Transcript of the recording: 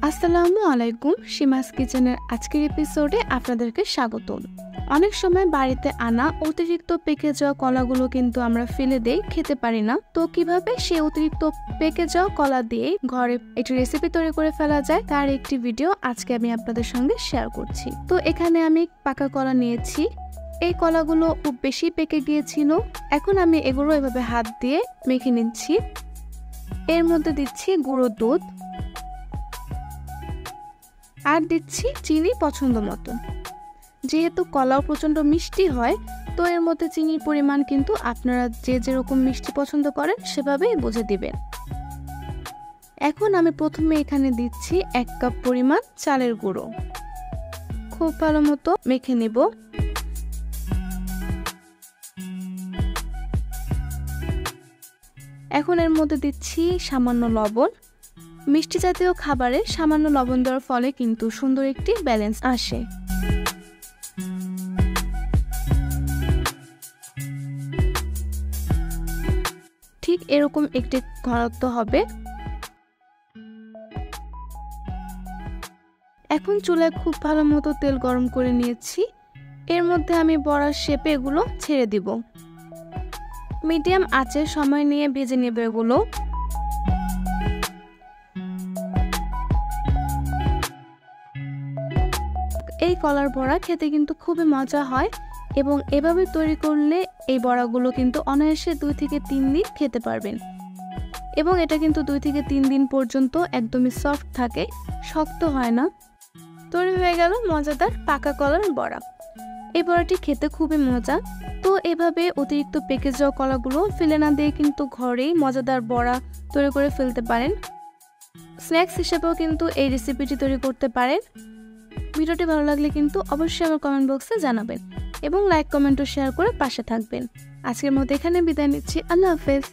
আসসালামু আলাইকুম, সীমাস কিচেনের আজকের এপিসোডে আপনাদেরকে স্বাগতম। অনেক সময় বাড়িতে আনা অতিরিক্ত পেকে যাওয়া কলাগুলো কিন্তু আমরা ফেলে দেই, খেতে পারি না। তো কিভাবে সেই অতিরিক্ত পেকে যাওয়া কলা দিয়ে ঘরে একটি রেসিপি তৈরি করে ফেলা যায় তার একটি ভিডিও আজকে আমি আপনাদের সঙ্গে শেয়ার করছি। তো এখানে আমি পাকা কলা নিয়েছি। এই কলাগুলো খুব বেশি পেকে গিয়েছিল। এখন আমি এগুলো এভাবে হাত দিয়ে মেখে নিচ্ছি। এর মধ্যে দিচ্ছি গুঁড়ো দুধ আর দিচ্ছি চিনি পছন্দ মতো। যেহেতু কলাও প্রচণ্ড মিষ্টি হয়, তো এর মধ্যে চিনির পরিমাণ কিন্তু আপনারা যে যেরকম মিষ্টি পছন্দ করেন সেভাবেই বুঝে দিবেন। এখন আমি প্রথমে এখানে দিচ্ছি 1 কাপ পরিমাণ চালের গুঁড়ো। খুব ভালো মতো মেখে নেব। এখন এর মধ্যে দিচ্ছি সামান্য লবণ। মিষ্টি জাতীয় খাবারে সামান্য লবণ দেওয়ার ফলে কিন্তু সুন্দর একটি ব্যালেন্স আসে। ঠিক এরকম একটি ঘনত্ব হবে। এখন চুলায় খুব ভালো মতো তেল গরম করে নিয়েছি। এর মধ্যে আমি বড়ার শেপে এগুলো ছেড়ে দিব। মিডিয়াম আঁচে সময় নিয়ে ভেজে নেব এগুলো। এই কলার বড়া খেতে কিন্তু খুবই মজা হয় এবং এভাবে তৈরি করলে এই বড়াগুলো কিন্তু অনায়াসে 2 থেকে 3 দিন খেতে পারবেন এবং এটা কিন্তু 2 থেকে 3 দিন পর্যন্ত একদমই সফট থাকে, শক্ত হয় না। তৈরি হয়ে গেল মজাদার পাকা কলার বড়া। এই বড়াটি খেতে খুবই মজা। তো এভাবে অতিরিক্ত পেকে যাওয়া কলাগুলো ফেলে না দিয়ে কিন্তু ঘরেই মজাদার বড়া তৈরি করে ফেলতে পারেন। স্ন্যাক্স হিসেবেও কিন্তু এই রেসিপিটি তৈরি করতে পারেন। ভিডিওটি ভালো লাগলে কিন্তু অবশ্যই আমার কমেন্ট বক্সে জানাবেন এবং লাইক, কমেন্ট ও শেয়ার করে পাশে থাকবেন। আজকের মতো এখানে বিদায় নিচ্ছি। আল্লাহ হাফেজ।